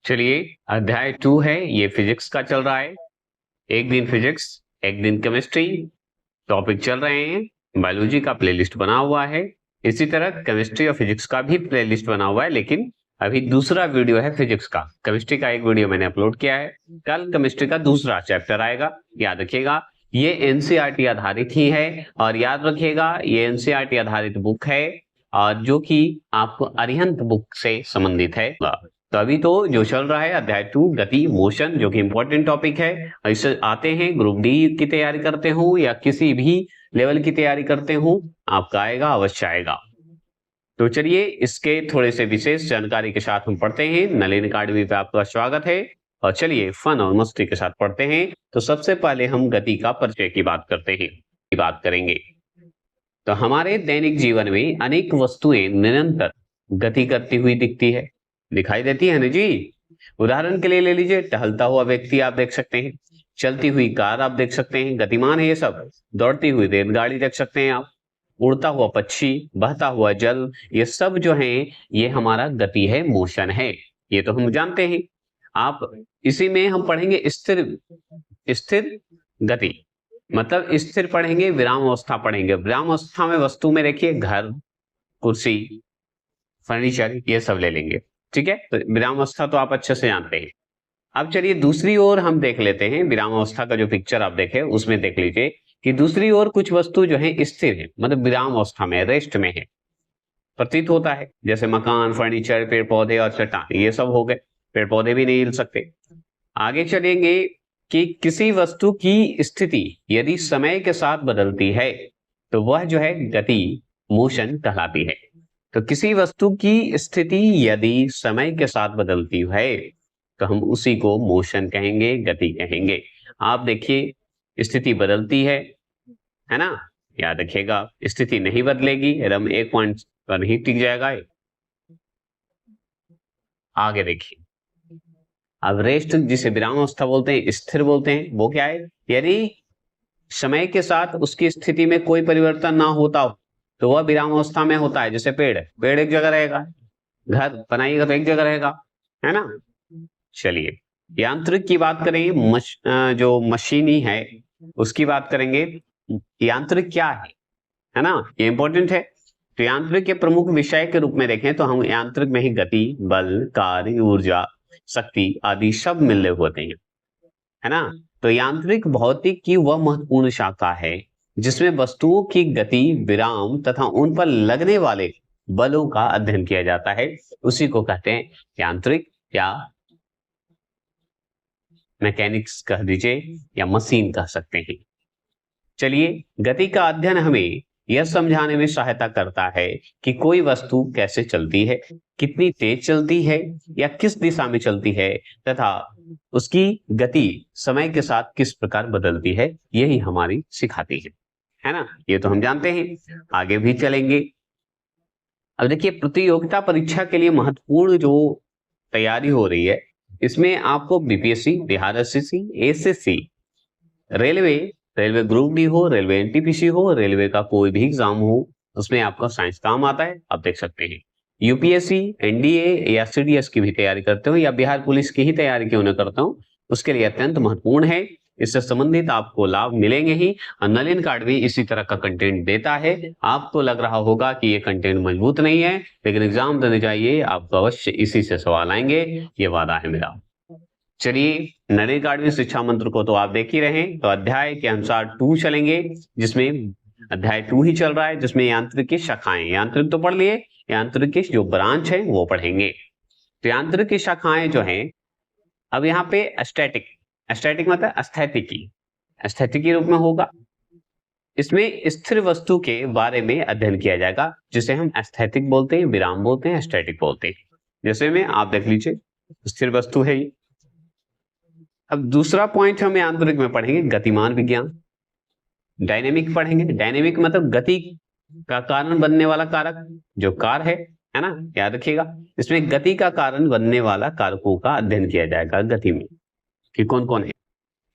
चलिए, अध्याय 2 है, ये फिजिक्स का चल रहा है। एक दिन फिजिक्स, एक दिन केमिस्ट्री टॉपिक चल रहे हैं। बायोलॉजी का प्लेलिस्ट बना हुआ है, इसी तरह केमिस्ट्री और फिजिक्स का भी प्लेलिस्ट बना हुआ है, लेकिन अभी दूसरा वीडियो है फिजिक्स का। केमिस्ट्री का एक वीडियो मैंने अपलोड किया है, कल केमिस्ट्री का दूसरा चैप्टर आएगा। याद रखिएगा, ये एनसीईआरटी आधारित ही है, और याद रखिएगा ये एनसीईआरटी आधारित बुक है, और जो कि आपको अरिहंत बुक से संबंधित है। तो अभी तो जो चल रहा है अध्याय 2 गति, मोशन, जो कि इंपॉर्टेंट टॉपिक है। इससे आते हैं ग्रुप डी की तैयारी करते हो या किसी भी लेवल की तैयारी करते हो, आपका आएगा, अवश्य आएगा। तो चलिए, इसके थोड़े से विशेष जानकारी के साथ हम पढ़ते हैं। नलिन अकाडमी पे आपका स्वागत है, और चलिए फन और मस्ती के साथ पढ़ते हैं। तो सबसे पहले हम गति का परिचय की बात करते हैं, बात करेंगे। तो हमारे दैनिक जीवन में अनेक वस्तुएं निरंतर गति करती हुई दिखती है, दिखाई देती है ना जी। उदाहरण के लिए ले लीजिए, टहलता हुआ व्यक्ति आप देख सकते हैं, चलती हुई कार आप देख सकते हैं, गतिमान है ये सब। दौड़ती हुई रेलगाड़ी देख सकते हैं आप, उड़ता हुआ पक्षी, बहता हुआ जल, ये सब जो है ये हमारा गति है, मोशन है। ये तो हम जानते हैं। आप इसी में हम पढ़ेंगे स्थिर, स्थिर गति मतलब स्थिर पढ़ेंगे, विराम अवस्था पढ़ेंगे। विराम अवस्था में वस्तु में देखिए घर, कुर्सी, फर्नीचर, ये सब ले लेंगे। ठीक है, तो विराम अवस्था तो आप अच्छे से जानते हैं। अब चलिए दूसरी ओर हम देख लेते हैं। विराम अवस्था का जो पिक्चर आप देखे उसमें देख लीजिए कि दूसरी ओर कुछ वस्तु जो है स्थिर है, मतलब विराम अवस्था में, रेस्ट में है, प्रतीत होता है। जैसे मकान, फर्नीचर, पेड़ पौधे और चट्टान, ये सब हो गए। पेड़ पौधे भी नहीं हिल सकते। आगे चलेंगे कि किसी वस्तु की स्थिति यदि समय के साथ बदलती है तो वह जो है गति, मोशन कहलाती है। तो किसी वस्तु की स्थिति यदि समय के साथ बदलती है तो हम उसी को मोशन कहेंगे, गति कहेंगे। आप देखिए स्थिति बदलती है ना। याद रखिएगा, स्थिति नहीं बदलेगी, एकदम एक पॉइंट पर ही टिक जाएगा। आगे देखिए, अब रेस्ट जिसे विराम अवस्था बोलते हैं, स्थिर बोलते हैं, वो क्या है? यदि समय के साथ उसकी स्थिति में कोई परिवर्तन ना होता हो तो वह विराम अवस्था में होता है। जैसे पेड़, पेड़ एक जगह रहेगा, घर बनाइएगा तो एक जगह रहेगा, है ना। चलिए, यांत्रिक की बात करें, जो मशीनी है उसकी बात करेंगे। यांत्रिक क्या है ना, ये इंपॉर्टेंट है। तो यांत्रिक के प्रमुख विषय के रूप में देखें तो हम यांत्रिक में ही गति, बल, कार्य, ऊर्जा, शक्ति आदि सब मिले होते हैं, है ना। तो यांत्रिक भौतिक की वह महत्वपूर्ण शाखा है जिसमें वस्तुओं की गति, विराम तथा उन पर लगने वाले बलों का अध्ययन किया जाता है। उसी को कहते हैं यांत्रिक, या मैकेनिक्स कह दीजिए, या मशीन कह सकते हैं। चलिए, गति का अध्ययन हमें यह समझाने में सहायता करता है कि कोई वस्तु कैसे चलती है, कितनी तेज चलती है या किस दिशा में चलती है, तथा उसकी गति समय के साथ किस प्रकार बदलती है, यही हमारी सिखाती है ना। ये तो हम जानते हैं, आगे भी चलेंगे। अब देखिए, प्रतियोगिता परीक्षा के लिए महत्वपूर्ण जो तैयारी हो रही है, इसमें आपको BPSC, Bihar SSC, SSC, railway, railway group D हो, रेलवे एनटीपीसी हो, रेलवे का कोई भी एग्जाम हो, उसमें आपका साइंस काम आता है, आप देख सकते हैं। यूपीएससी, एनडीए या सीडीएस की भी तैयारी करते हो, या बिहार पुलिस की ही तैयारी क्यों न करता हूं, उसके लिए अत्यंत महत्वपूर्ण है। इससे संबंधित आपको लाभ मिलेंगे ही। और नलिन कार्ड भी इसी तरह का कंटेंट देता है। आपको लग रहा होगा कि ये कंटेंट मजबूत नहीं है, लेकिन एग्जाम देने जाइए, आपको अवश्य इसी से सवाल आएंगे, ये वादा है मेरा। चलिए, नरेगा अकाडमी शिक्षा मंत्र को तो आप देख ही रहे हैं। तो अध्याय के अनुसार 2 चलेंगे, जिसमें अध्याय 2 ही चल रहा है, जिसमें यांत्रिक की शाखाएं, यांत्रिक तो पढ़ लिए, यांत्रिक की जो ब्रांच है वो पढ़ेंगे। तो यांत्रिक की शाखाएं जो हैं, अब यहाँ पे स्टैटिक, स्टैटिक मतलब स्थैतिकी, स्थैतिकी रूप में होगा। इसमें स्थिर वस्तु के बारे में अध्ययन किया जाएगा, जिसे हम स्थैतिक बोलते हैं, विराम बोलते हैं, स्टैटिक बोलते हैं। जैसे में आप देख लीजिए, स्थिर वस्तु है ये। अब दूसरा पॉइंट हम यांत्रिक में पढ़ेंगे, गतिमान विज्ञान। डायनेमिक पढ़ेंगे, डायनेमिक मतलब गति का कारण बनने वाला कारक, जो कार है ना, याद रखिएगा। इसमें गति का कारण बनने वाला कारकों का अध्ययन किया जाएगा गति में, कि कौन कौन है।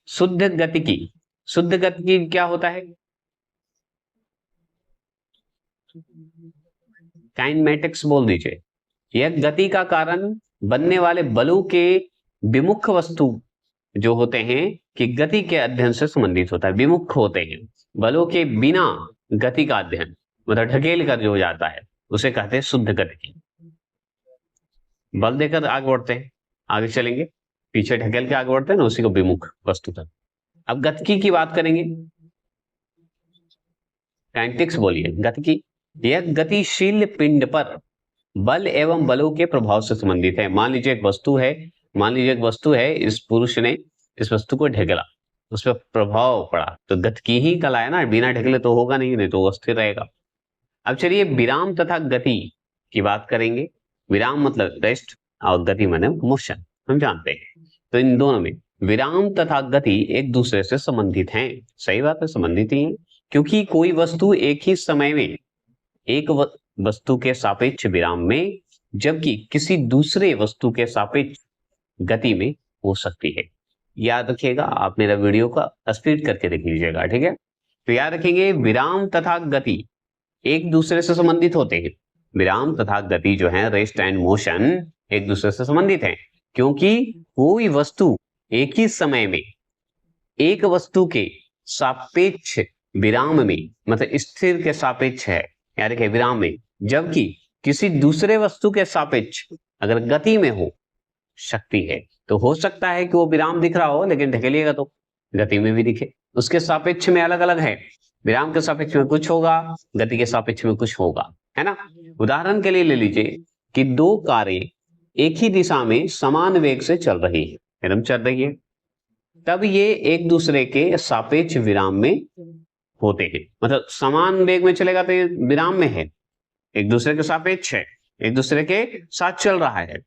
शुद्ध गतिकी, शुद्ध गतिकी क्या होता है? काइनेमेटिक्स बोल दीजिए। यह गति का कारण बनने वाले बलों के विमुख वस्तु जो होते हैं कि गति के अध्ययन से संबंधित होता है, विमुख होते हैं। बलों के बिना गति का अध्ययन मतलब ढकेल कर जो जाता है उसे कहते हैं शुद्ध गति। बल देकर आगे बढ़ते हैं, आगे चलेंगे, पीछे ढकेल के आगे बढ़ते हैं ना, उसी को विमुख वस्तु तक। अब गतिकी की बात करेंगे, काइनेटिक्स बोलिए। गतिकी, यह गतिशील पिंड पर बल एवं बलों के प्रभाव से संबंधित है। मान लीजिए एक वस्तु है, इस पुरुष ने इस वस्तु को ढकेला, उस पर प्रभाव पड़ा, तो गतिकी ही कला है ना, बिना ढकेले तो होगा नहीं तो वो स्थिर रहेगा। अब चलिए विराम तथा गति की बात करेंगे। विराम मतलब रेस्ट और गति माने मोशन, हम जानते हैं। तो इन दोनों में विराम तथा गति एक दूसरे से संबंधित हैं। सही बात है, संबंधित ही है, क्योंकि कोई वस्तु एक ही समय में एक वस्तु के सापेक्ष विराम में जबकि किसी दूसरे वस्तु के सापेक्ष गति में हो सकती है। याद रखिएगा, आप मेरा वीडियो का स्पीड करके देख लीजिएगा, ठीक है। तो याद रखेंगे विराम तथा गति एक दूसरे से संबंधित होते हैं। विराम तथा गति जो है, रेस्ट एंड मोशन, एक दूसरे से संबंधित हैं, क्योंकि कोई वस्तु एक ही समय में एक वस्तु के सापेक्ष विराम में मतलब स्थिर के सापेक्ष है, याद रखिए विराम में, जबकि किसी दूसरे वस्तु के सापेक्ष अगर गति में हो शक्ति है, तो हो सकता है कि वो विराम दिख रहा हो लेकिन ढकेलिएगा तो गति में भी दिखे। उसके सापेक्ष में अलग अलग है, विराम के सापेक्ष में कुछ होगा, गति के सापेक्ष में कुछ होगा, है ना। उदाहरण के लिए ले लीजिए कि दो कारें एक ही दिशा में समान वेग से चल रही है, एकदम चल रही है, तब ये एक दूसरे के सापेक्ष विराम में होते हैं। मतलब समान वेग में चलेगा तो ये विराम में है, एक दूसरे के सापेक्ष है, एक दूसरे के साथ चल रहा है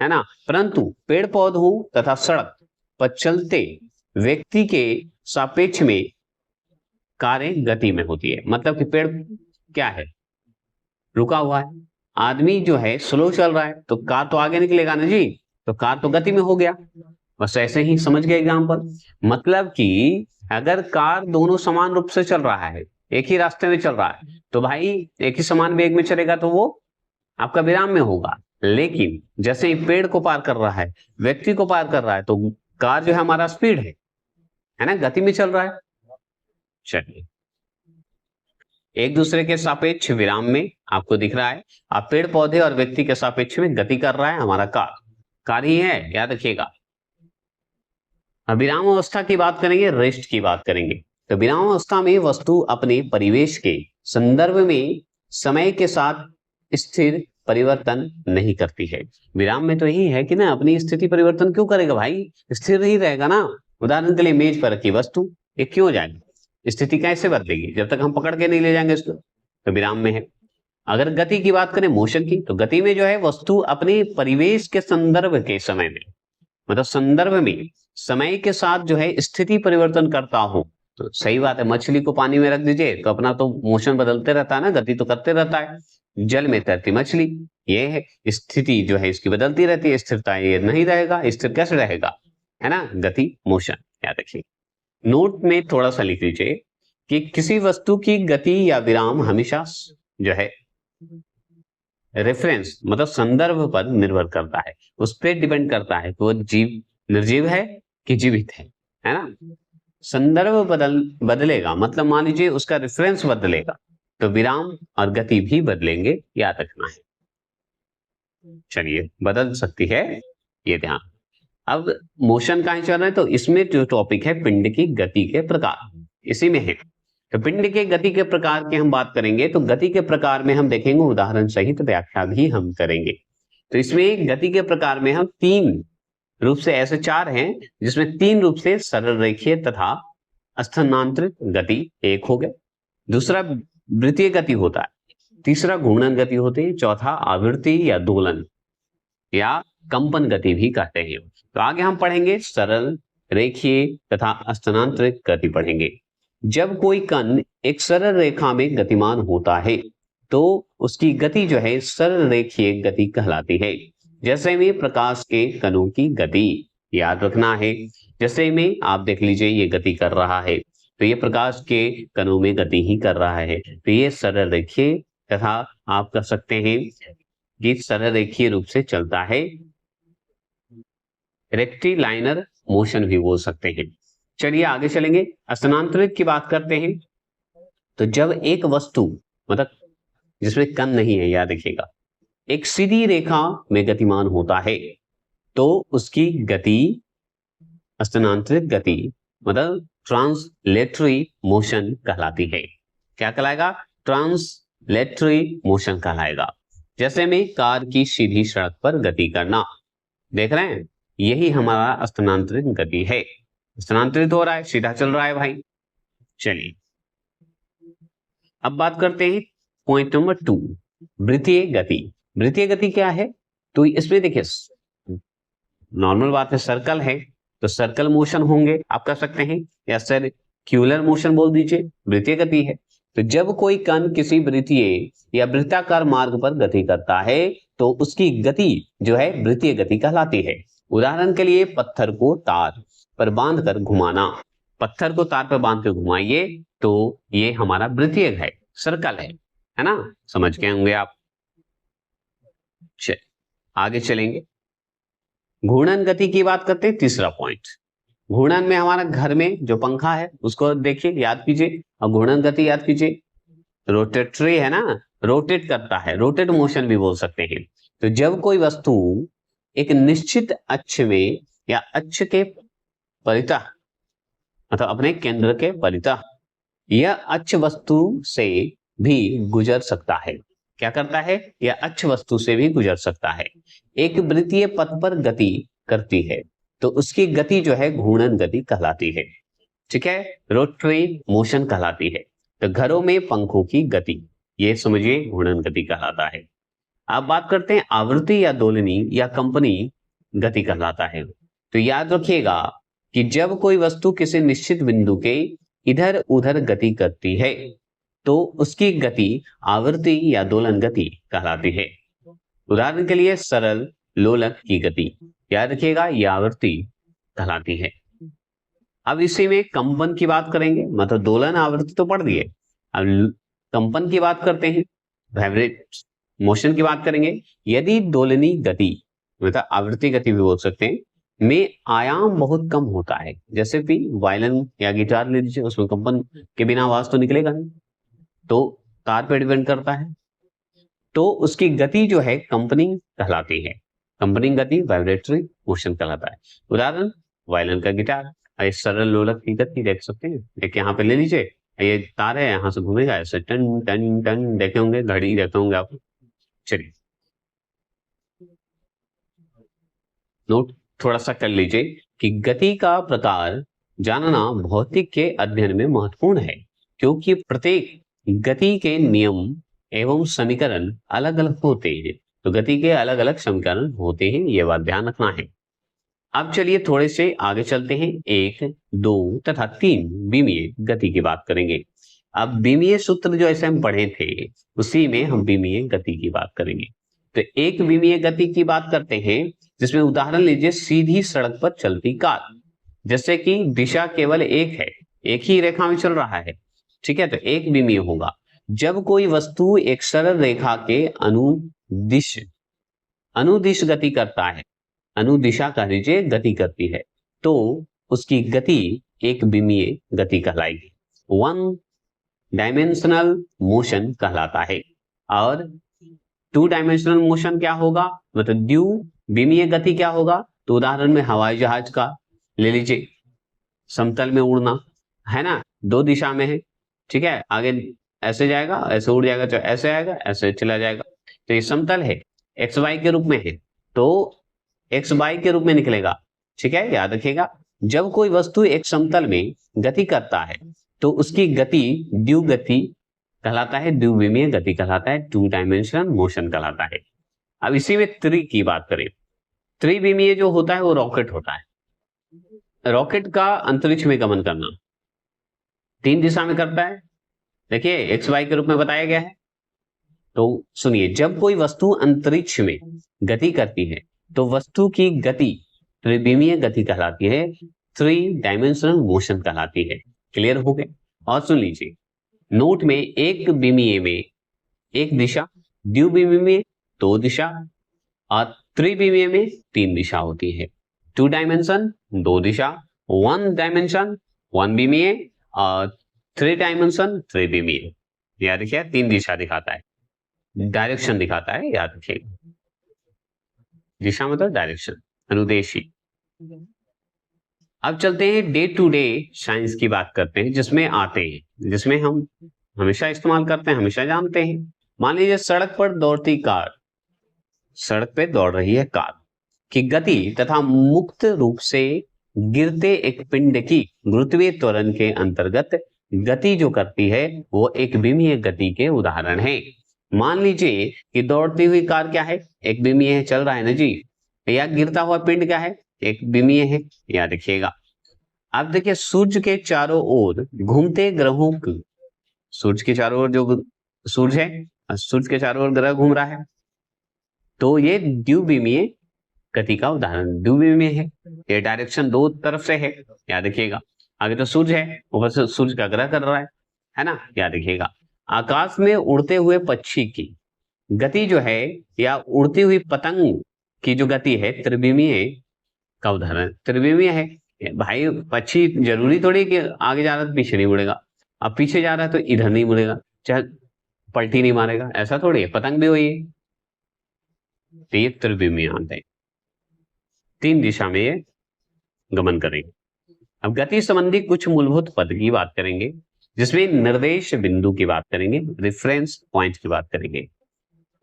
ना। परंतु पेड़ पौधों तथा सड़क पर चलते व्यक्ति के सापेक्ष में कारें गति में होती है। मतलब कि पेड़ क्या है, रुका हुआ है, आदमी जो है स्लो चल रहा है, तो कार तो आगे निकलेगा ना जी, तो कार तो गति में हो गया। बस ऐसे ही समझ गए एग्जाम्पल। मतलब कि अगर कार दोनों समान रूप से चल रहा है, एक ही रास्ते में चल रहा है, तो भाई एक ही समान वेग में चलेगा तो वो आपका विराम में होगा। लेकिन जैसे ही पेड़ को पार कर रहा है, व्यक्ति को पार कर रहा है, तो कार जो है हमारा स्पीड है ना, गति में चल रहा है। चलिए, एक दूसरे के सापेक्ष विराम में आपको दिख रहा है, आप पेड़ पौधे और व्यक्ति के सापेक्ष में गति कर रहा है हमारा कार ही है, याद रखिएगा। अब विराम अवस्था की बात करेंगे, रेस्ट की बात करेंगे। तो विराम अवस्था में वस्तु अपने परिवेश के संदर्भ में समय के साथ स्थिर परिवर्तन नहीं करती है। विराम में तो यही है कि ना, अपनी स्थिति परिवर्तन क्यों करेगा भाई, स्थिर नहीं रहेगा ना। उदाहरण के लिए मेज पर रखी वस्तु ये क्यों जाएगी, स्थिति कैसे बदलेगी जब तक हम पकड़ के नहीं ले जाएंगे इसको, तो विराम में है। अगर गति की बात करें, मोशन की, तो गति में जो है वस्तु अपने परिवेश के संदर्भ के समय में मतलब संदर्भ में समय के साथ जो है स्थिति परिवर्तन करता हो। तो सही बात है, मछली को पानी में रख दीजिए तो अपना तो मोशन बदलते रहता है ना, गति तो करते रहता है। जल में तैरती मछली, ये है स्थिति जो है इसकी बदलती रहती है, स्थिरता ये नहीं रहेगा, स्थिर कैसे रहेगा, है ना, गति मोशन, याद रखिए। नोट में थोड़ा सा लिख लीजिए कि किसी वस्तु की गति या विराम हमेशा जो है रेफरेंस मतलब संदर्भ पर निर्भर करता है, उस पर डिपेंड करता है कि वो निर्जीव है कि जीवित है ना। संदर्भ बदलेगा मतलब मान लीजिए उसका रेफरेंस बदलेगा तो विराम और गति भी बदलेंगे, याद रखना है। चलिए, बदल सकती है, ये ध्यान। अब मोशन कहां चल रहा है, तो इसमें जो टॉपिक है पिंड की गति के प्रकार, इसी में है। तो पिंड के गति के प्रकार की हम बात करेंगे, तो गति के प्रकार में हम देखेंगे उदाहरण सहित व्याख्या भी हम करेंगे। तो इसमें गति के प्रकार में हम तीन रूप से, ऐसे चार हैं जिसमें तीन रूप से सरल रेखीय तथा स्थानांतरित गति एक हो गया, दूसरा वृत्तीय गति होता है, तीसरा घूर्णन गति होती है, चौथा आवृत्ति या दोलन या कंपन गति भी कहते हैं। तो आगे हम पढ़ेंगे सरल, रेखीय तथा स्थानांतरित गति पढ़ेंगे। जब कोई कण एक सरल रेखा में गतिमान होता है तो उसकी गति जो है सरल रेखीय गति कहलाती है। जैसे में प्रकाश के कणों की गति, याद रखना है। जैसे में आप देख लीजिए ये गति कर रहा है, तो ये प्रकाश के कणों में गति ही कर रहा है, तो ये सरल रेखीय तथा आप कह सकते हैं कि सरल रेखीय रूप से चलता है। रेक्टिलाइनर मोशन भी बोल सकते हैं। चलिए आगे चलेंगे, स्थानांतरित की बात करते हैं। तो जब एक वस्तु, मतलब जिसमें कण नहीं है, याद रखिएगा, एक सीधी रेखा में गतिमान होता है तो उसकी गति, स्थानांतरित गति मतलब ट्रांसलेटरी मोशन कहलाती है। क्या कहलाएगा? ट्रांसलेटरी मोशन कहलाएगा। जैसे में कार की सीधी सड़क पर गति करना, देख रहे हैं, यही हमारा स्थानांतरित गति है। स्थानांतरित हो रहा है, सीधा चल रहा है भाई। चलिए अब बात करते हैं पॉइंट नंबर 2, वृत्तीय गति। वृत्तीय गति क्या है? तो इसमें देखिए, नॉर्मल बात है, सर्कल है तो सर्कल मोशन होंगे, आप कर सकते हैं, या सर्क्यूलर मोशन बोल दीजिए, वृत्तीय गति है। तो जब कोई कण किसी वृत्तीय या वृत्ताकार मार्ग पर गति करता है तो उसकी गति जो है वृत्तीय गति कहलाती है। उदाहरण के लिए पत्थर को तार पर बांधकर घुमाना, पत्थर को तार पर बांध कर घुमाइए तो ये हमारा वृत्तीय है, सर्कल है ना, समझ के होंगे आप। आगे चलेंगे, घूर्णन गति की बात करते हैं, तीसरा पॉइंट। घूर्णन में हमारा घर में जो पंखा है उसको देखिए, याद कीजिए, और घूर्णन गति याद कीजिए, रोटेटरी है ना, रोटेट करता है, रोटेट मोशन भी बोल सकते हैं। तो जब कोई वस्तु एक निश्चित अक्ष में या अक्ष के परितः, मतलब अपने केंद्र के परितः, यह अक्ष वस्तु से भी गुजर सकता है। क्या करता है? यह अक्ष वस्तु से भी गुजर सकता है। एक वृत्तीय पथ पर गति करती है तो उसकी गति जो है घूर्णन गति कहलाती है। ठीक है, रोटरी मोशन कहलाती है। तो घरों में पंखों की गति, ये समझिए घूर्णन गति कहलाता है। अब बात करते हैं आवृत्ति या दोलनी या कंपनी गति कहलाता है। तो याद रखिएगा कि जब कोई वस्तु किसी निश्चित बिंदु के इधर उधर गति करती है तो उसकी गति आवृत्ति या दोलन गति कहलाती है। उदाहरण के लिए सरल लोलक की गति, याद रखिएगा, यह आवृत्ति कहलाती है। अब इसी में कंपन की बात करेंगे, मतलब दोलन आवृत्ति तो पढ़ दिए, अब कंपन की बात करते हैं, वाइब्रेट मोशन की बात करेंगे। यदि दोलनी गति, मतलब आवृत्ति गति भी बोल सकते हैं, में आयाम बहुत कम होता है, जैसे कि वायलिन या गिटार ले लीजिए, उसमें कंपन के बिना आवाज तो निकलेगा नहीं, तो तार पे डिपेंड करता है, तो उसकी गति जो है कंपनिंग कहलाती है। कंपनिंग गति वाइब्रेटरी मोशन कहलाता है। उदाहरण वायलिन का गिटार, इस सरल लोलक की गति देख सकते हैं, एक यहाँ पे ले लीजिए, ये तार है, यहाँ से घूमेगा ऐसे टन टन टन, देखे होंगे, घड़ी देखे होंगे आप। चलिए नोट थोड़ा सा कर लीजिए कि गति का प्रकार जानना भौतिक के अध्ययन में महत्वपूर्ण है, क्योंकि प्रत्येक गति के नियम एवं समीकरण अलग अलग होते हैं। तो गति के अलग अलग समीकरण होते हैं, ये बात ध्यान रखना है। अब चलिए थोड़े से आगे चलते हैं, 1, 2 तथा 3 विमीय गति की बात करेंगे। अब विमीय सूत्र जो ऐसे हम पढ़े थे उसी में हम विमीय गति की बात करेंगे। तो एक विमीय गति की बात करते हैं जिसमें उदाहरण लीजिए, सीधी सड़क पर चलती कार, जैसे कि दिशा केवल एक है, एक ही रेखा में चल रहा है, ठीक है, तो एक विमीय होगा। जब कोई वस्तु एक सरल रेखा के अनुदिश गति करता है, अनुदिशा कह लीजिए, गति करती है, तो उसकी गति एक विमीय गति कहलाएगी, 1 डायमेंशनल मोशन कहलाता है। और 2 डायमेंशनल मोशन क्या होगा, मतलब द्विविमीय गति क्या होगा, तो उदाहरण में हवाई जहाज का ले लीजिए, समतल में उड़ना है ना, 2 दिशा में है, ठीक है, आगे ऐसे जाएगा, ऐसे उड़ जाएगा, तो ऐसे आएगा, ऐसे चला जाएगा, तो ये समतल है, एक्स वाई के रूप में है, तो एक्स वाई के रूप में निकलेगा, ठीक है, याद रखिएगा। जब कोई वस्तु एक समतल में गति करता है तो उसकी गति द्विगति कहलाता है, द्विविमीय गति कहलाता है, 2 डायमेंशनल मोशन कहलाता है। अब इसी में 3 की बात करें, त्रिविमीय जो होता है वो रॉकेट होता है। रॉकेट का अंतरिक्ष में गमन करना 3 दिशा में करता है, देखिए एक्स वाई के रूप में बताया गया है। तो सुनिए, जब कोई वस्तु अंतरिक्ष में गति करती है तो वस्तु की गति त्रिविमीय गति कहलाती है, 3 डायमेंशनल मोशन कहलाती है। क्लियर हो गए? और सुन लीजिए, नोट में एक विमीय में एक दिशा, द्विविमीय में 2 दिशा और त्रिविमीय में 3 दिशा होती है। 2 डायमेंशन 2 दिशा, 1 डायमेंशन 1 विमीय और 3 डायमेंशन 3 विमीय। याद रखिए 3 दिशा दिखाता है, डायरेक्शन दिखाता है, याद रखिए। दिशा मतलब डायरेक्शन, अनुदेशी। अब चलते हैं डे टू डे साइंस की बात करते हैं, जिसमें आते हैं, जिसमें हम हमेशा इस्तेमाल करते हैं, हमेशा जानते हैं। मान लीजिए सड़क पर दौड़ती कार, सड़क पे दौड़ रही है कार की गति तथा मुक्त रूप से गिरते एक पिंड की गुरुत्वीय त्वरण के अंतर्गत गति जो करती है वो एक विमीय गति के उदाहरण है। मान लीजिए कि दौड़ती हुई कार क्या है, एक विमीय है, चल रहा है ना जी। या गिरता हुआ पिंड क्या है, एक विमीय है, याद रखिएगा। अब देखिए सूर्य के चारों ओर घूमते ग्रहों की, सूर्य के चारों ओर जो सूर्य है, सूर्य के चारों ओर ग्रह घूम रहा है, तो ये द्विविमीय गति का उदाहरण द्विविमीय है। ये डायरेक्शन 2 तरफ से है, याद रखिएगा। आगे तो सूर्य है, ऊपर से सूर्य का ग्रह कर रहा है ना, याद रखिएगा। आकाश में उड़ते हुए पक्षी की गति जो है या उड़ती हुई पतंग की जो गति है त्रिविमीय का उदाहरण त्रिविमीय है। भाई पक्षी जरूरी थोड़ी कि आगे जा रहा है तो पीछे नहीं मुड़ेगा, अब पीछे जा रहा है तो इधर नहीं मुड़ेगा, चाहे पलटी नहीं मारेगा, ऐसा थोड़ी है। पतंग भी वही है, तो ये त्रिविमीय आता है, 3 दिशा में ये गमन करेंगे। अब गति संबंधी कुछ मूलभूत पद की बात करेंगे, जिसमें निर्देश बिंदु की बात करेंगे, रेफरेंस पॉइंट की बात करेंगे।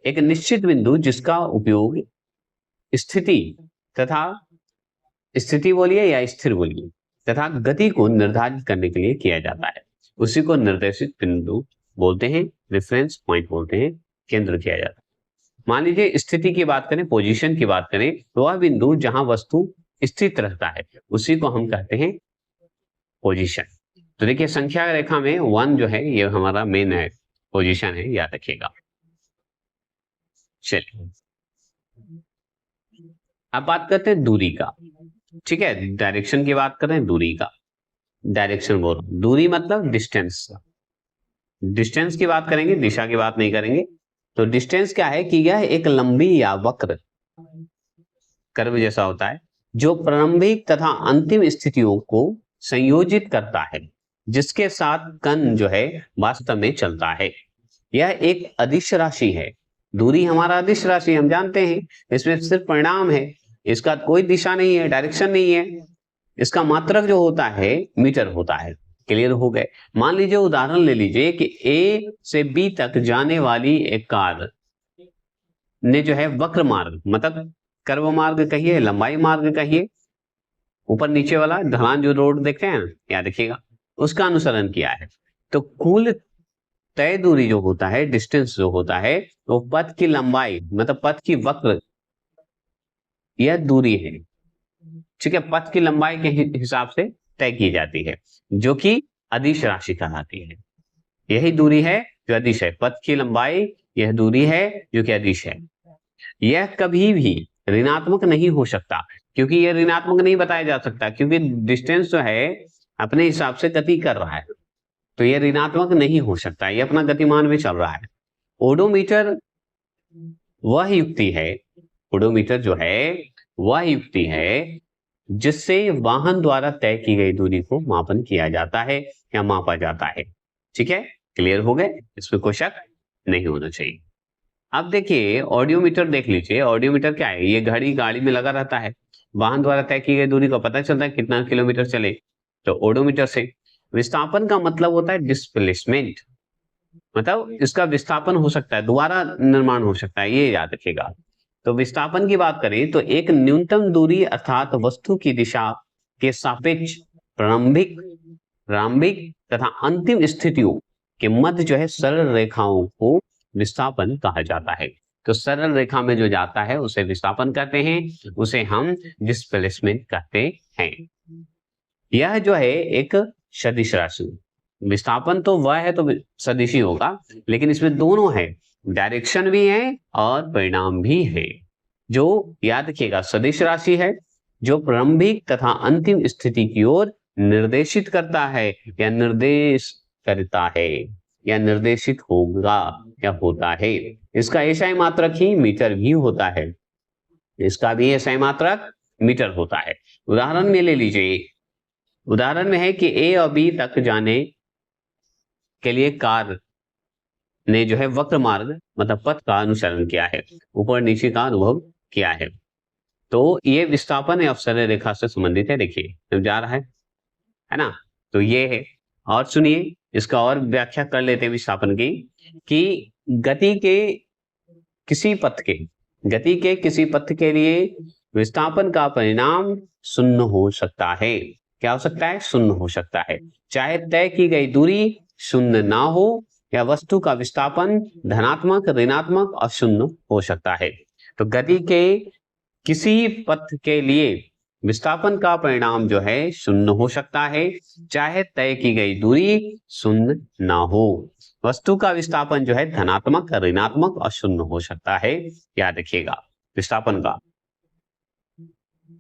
एक निश्चित बिंदु जिसका उपयोग स्थिति तथा स्थिति बोलिए या स्थिर बोलिए तथा गति को निर्धारित करने के लिए किया जाता है, उसी को निर्देशित बिंदु बोलते हैं, रेफरेंस पॉइंट बोलते हैं, केंद्र किया जाता है। मान लीजिए स्थिति की बात करें, पोजीशन की बात करें, तो वह बिंदु जहां वस्तु स्थित रहता है उसी को हम कहते हैं पोजीशन। तो देखिए संख्या रेखा में 1 जो है ये हमारा मेन है, पोजीशन है, याद रखिएगा। चलिए अब बात करते हैं दूरी का। ठीक है, डायरेक्शन की बात करें, दूरी का, डायरेक्शन बोल, दूरी मतलब डिस्टेंस। डिस्टेंस की बात करेंगे, दिशा की बात नहीं करेंगे। तो डिस्टेंस क्या है कि यह एक लंबी या वक्र कर्व जैसा होता है जो प्रारंभिक तथा अंतिम स्थितियों को संयोजित करता है, जिसके साथ कण जो है वास्तव में चलता है। यह एक अदिश राशि है। दूरी हमारा अदिश राशि हम जानते हैं, इसमें सिर्फ परिणाम है, इसका कोई दिशा नहीं है, डायरेक्शन नहीं है। इसका मात्रक जो होता है मीटर होता है। क्लियर हो गए। मान लीजिए उदाहरण ले लीजिए कि ए से बी तक जाने वाली एक कार ने जो है वक्र मार्ग मतलब कर्व मार्ग कहिए, लंबाई मार्ग कहिए, ऊपर नीचे वाला ढलान जो रोड देखते हैं याद रखिएगा, उसका अनुसरण किया है। तो कुल तय दूरी जो होता है, डिस्टेंस जो होता है, वो पथ की लंबाई मतलब पथ की वक्र यह दूरी है। ठीक है, पथ की लंबाई के हिसाब से तय की जाती है, जो कि अदिश राशि कहलाती है। यही दूरी है जो अदिश है, पथ की लंबाई यह दूरी है जो कि अदिश है। यह कभी भी ऋणात्मक नहीं हो सकता, क्योंकि यह ऋणात्मक नहीं बताया जा सकता, क्योंकि डिस्टेंस जो है अपने हिसाब से गति कर रहा है, तो यह ऋणात्मक नहीं हो सकता, यह अपना गतिमान में चल रहा है। ओडोमीटर वह युक्ति है, ओडोमीटर जो है वह युक्ति है जिससे वाहन द्वारा तय की गई दूरी को मापन किया जाता है या मापा जाता है। ठीक है, क्लियर हो गए, इसमें कोई शक नहीं होना चाहिए। अब देखिए ऑडियोमीटर देख लीजिए। ऑडियोमीटर क्या है, ये घड़ी गाड़ी में लगा रहता है, वाहन द्वारा तय की गई दूरी का पता चलता है कितना किलोमीटर चले, तो ऑडियोमीटर से। विस्थापन का मतलब होता है डिस्प्लेसमेंट, मतलब इसका विस्थापन हो सकता है, दोबारा निर्माण हो सकता है, ये याद रखिएगा। तो विस्थापन की बात करें तो एक न्यूनतम दूरी अर्थात वस्तु की दिशा के सापेक्ष प्रारंभिक तथा अंतिम स्थितियों के मध्य जो है सरल रेखाओं को विस्थापन कहा जाता है। तो सरल रेखा में जो जाता है उसे विस्थापन कहते हैं, उसे हम डिस्प्लेसमेंट कहते हैं। यह जो है एक सदिश राशि, विस्थापन तो वह है तो सदिश ही होगा, लेकिन इसमें दोनों है, डायरेक्शन भी है और परिणाम भी है। जो याद रखिएगा सदिश राशि है जो प्रारंभिक तथा अंतिम स्थिति की ओर निर्देशित करता है या निर्देश करता है या निर्देशित होगा या होता है। इसका एसआई मात्रक ही मीटर भी होता है, इसका भी एसआई मात्रक मीटर होता है। उदाहरण में ले लीजिए, उदाहरण में है कि ए और बी तक जाने के लिए कार ने जो है वक्र मार्ग मतलब पथ का अनुसरण किया है, ऊपर नीचे का अनुभव किया है। तो ये विस्थापन है अवसर रेखा से संबंधित है। देखिए जब जा रहा है ना, तो ये है। और सुनिए, इसका और व्याख्या कर लेते हैं विस्थापन की, कि गति के किसी पथ के लिए विस्थापन का परिणाम शून्य हो सकता है। क्या हो सकता है? शून्य हो सकता है, चाहे तय की गई दूरी शून्य ना हो या वस्तु का विस्थापन धनात्मक, ऋणात्मक और शून्य हो सकता है। तो गति के किसी पथ के लिए विस्थापन का परिणाम जो है शून्य हो सकता है, चाहे तय की गई दूरी शून्य ना हो। वस्तु का विस्थापन जो है धनात्मक, ऋणात्मक और शून्य हो सकता है। याद रखिएगा, विस्थापन का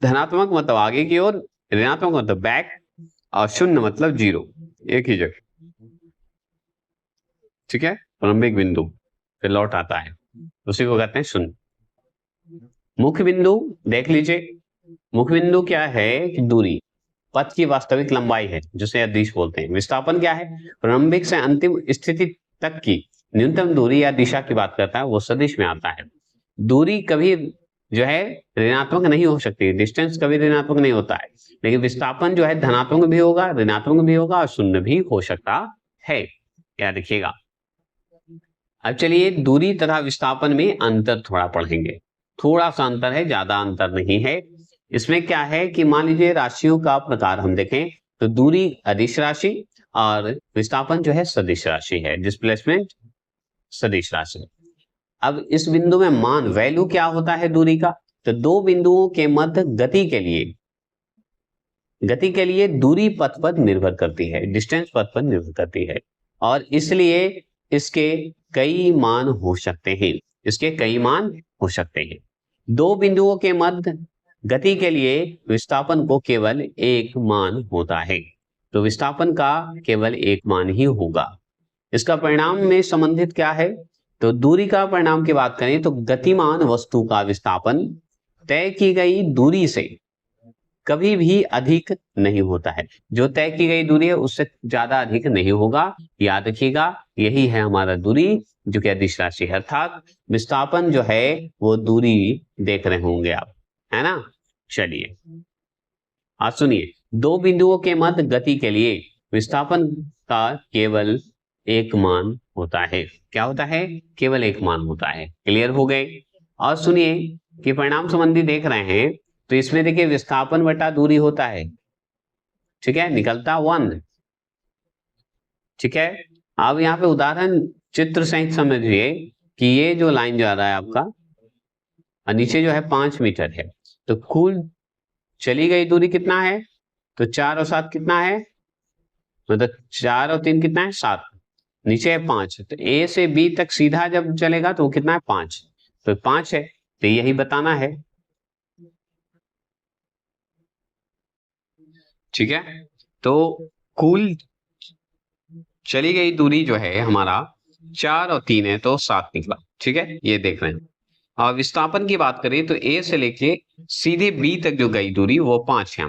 धनात्मक मतलब आगे की ओर, ऋणात्मक मतलब बैक और शून्य मतलब जीरो, एक ही जगह। ठीक है, प्रारंभिक बिंदु फिर लौट आता है, उसी को कहते हैं शून्य। मुख्य बिंदु देख लीजिए, मुख्य बिंदु क्या है कि दूरी, पथ की वास्तविक लंबाई है जिसे अदिश बोलते हैं। विस्थापन क्या है? प्रारंभिक से अंतिम स्थिति तक की न्यूनतम दूरी या दिशा की बात करता है, वो सदिश में आता है। दूरी कभी जो है ऋणात्मक नहीं हो सकती, डिस्टेंस कभी ऋणात्मक नहीं होता है, लेकिन विस्थापन जो है धनात्मक भी होगा, ऋणात्मक भी होगा और शून्य भी हो सकता है। याद रखिएगा। अब चलिए दूरी तथा विस्थापन में अंतर थोड़ा पढ़ेंगे। थोड़ा सा अंतर है, ज्यादा अंतर नहीं है। इसमें क्या है कि मान लीजिए राशियों का प्रकार हम देखें तो दूरी अदिश राशि और विस्थापन जो है सदिश राशि है, डिस्प्लेसमेंट सदिश राशि। अब इस बिंदु में मान वैल्यू क्या होता है दूरी का? तो दो बिंदुओं के मध्य गति के लिए दूरी पथ पर निर्भर करती है, डिस्टेंस पथ पर निर्भर करती है, और इसलिए इसके कई मान हो सकते हैं। दो बिंदुओं के मध्य गति के लिए विस्थापन को केवल एक मान होता है, तो विस्थापन का केवल एक मान ही होगा। इसका परिणाम में संबंधित क्या है? तो दूरी का परिणाम की बात करें तो गतिमान वस्तु का विस्थापन तय की गई दूरी से कभी भी अधिक नहीं होता है। जो तय की गई दूरी है उससे ज्यादा अधिक नहीं होगा। याद रखिएगा, यही है हमारा दूरी जो कि अदिश राशि है, अर्थात विस्थापन जो है वो दूरी देख रहे होंगे आप, है ना। चलिए आज सुनिए, दो बिंदुओं के मध्य गति के लिए विस्थापन का केवल एक मान होता है। क्या होता है? केवल एक मान होता है। क्लियर हो गए? और सुनिए कि परिणाम संबंधी देख रहे हैं तो इसमें देखिए विस्थापन बटा दूरी होता है, ठीक है, निकलता 1। ठीक है, अब यहाँ पे उदाहरण चित्र सहित समझिए कि ये जो लाइन जा रहा है आपका और नीचे जो है 5 मीटर है, तो कुल चली गई दूरी कितना है? तो 4 और 7 कितना है? मतलब 4 और 3 कितना है? 7, नीचे है 5, तो ए से बी तक सीधा जब चलेगा तो वो कितना है? 5, तो 5 है, तो यही बताना है। ठीक है, तो कुल चली गई दूरी जो है हमारा 4 और 3 है तो 7 निकला। ठीक है, ये देख रहे हैं। और विस्थापन की बात करें तो ए से लेके सीधे बी तक जो गई दूरी वो 5 है,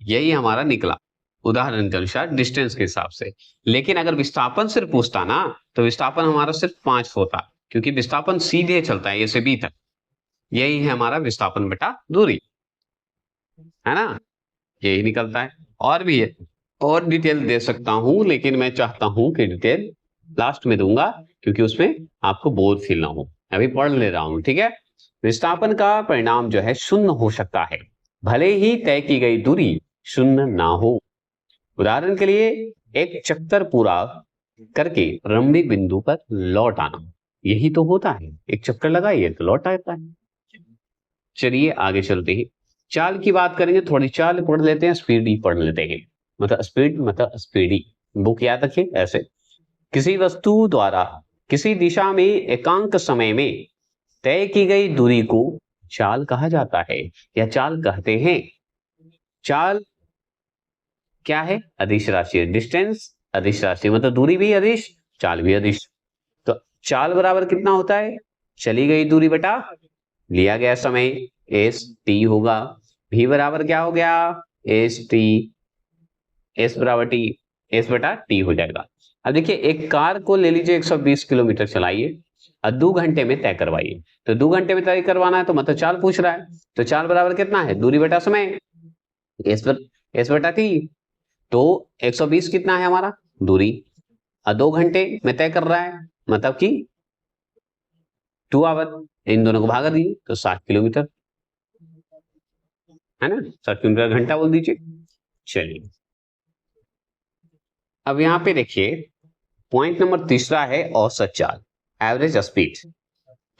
यही हमारा निकला उदाहरण के अनुसार डिस्टेंस के हिसाब से। लेकिन अगर विस्थापन सिर्फ पूछता ना तो विस्थापन हमारा सिर्फ 5 होता, क्योंकि विस्थापन सीधे चलता है ए से बी तक। यही है हमारा विस्थापन बटा दूरी, है ना, यही निकलता है। और भी है, और डिटेल दे सकता हूं, लेकिन मैं चाहता हूं कि डिटेल लास्ट में दूंगा क्योंकि उसमें आपको बोर फील ना हो। अभी पढ़ ले रहा हूं, ठीक है। विस्थापन का परिणाम जो है शून्य हो सकता है, भले ही तय की गई दूरी शून्य ना हो। उदाहरण के लिए एक चक्कर पूरा करके प्रारंभिक बिंदु पर लौट आना, यही तो होता है। एक चक्कर लगाइए तो लौट आता है। चलिए आगे चलते हैं, चाल की बात करेंगे। थोड़ी चाल पढ़ लेते हैं, स्पीड पढ़ लेते हैं। मतलब स्पीड मतलब स्पीडी, बुक याद रखिए ऐसे। किसी वस्तु द्वारा किसी दिशा में एकांक समय में तय की गई दूरी को चाल कहा जाता है या चाल कहते हैं। चाल क्या है? अदिश राशि है। डिस्टेंस अदिश राशि, मतलब दूरी भी अदिश, चाल भी अदिश। तो चाल बराबर कितना होता है? चली गई दूरी बटा लिया गया समय, एस टी होगा। v बराबर क्या हो गया, एस टी, एस बराबर टी, एस बटा टी हो जाएगा। अब देखिए एक कार को ले लीजिए 120 किलोमीटर चलाइए और 2 घंटे में तय करवाइए। तो 2 घंटे में तय करवाना है तो मतलब चाल पूछ रहा है, तो चाल बराबर कितना है, दूरी बटा समय, एस बटा टी। तो 120 कितना है हमारा दूरी, और 2 घंटे में तय कर रहा है मतलब कि 2 आवर, इन दोनों को भागा दीजिए तो 60 किलोमीटर है ना, 60 किलोमीटर घंटा बोल दीजिए। चलिए अब यहां पे देखिए पॉइंट नंबर तीसरा है औसत चाल, एवरेज स्पीड।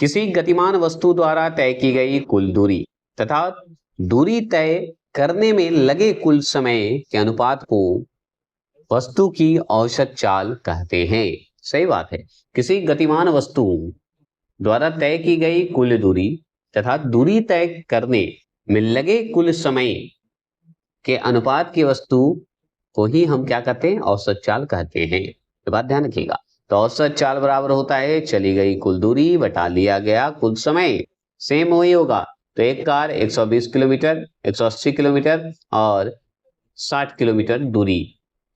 किसी गतिमान वस्तु द्वारा तय की गई कुल दूरी तथा दूरी तय करने में लगे कुल समय के अनुपात को वस्तु की औसत चाल कहते हैं। सही बात है, किसी गतिमान वस्तु द्वारा तय की गई कुल दूरी तथा दूरी तय करने में लगे कुल समय के अनुपात की वस्तु को ही हम क्या कहते हैं, औसत चाल कहते हैं। ये बात ध्यान रखिएगा। तो औसत चाल बराबर होता है चली गई कुल दूरी बटा लिया गया कुल समय। सेम वही होगा, तो एक कार 120 किलोमीटर, 180 किलोमीटर और 60 किलोमीटर दूरी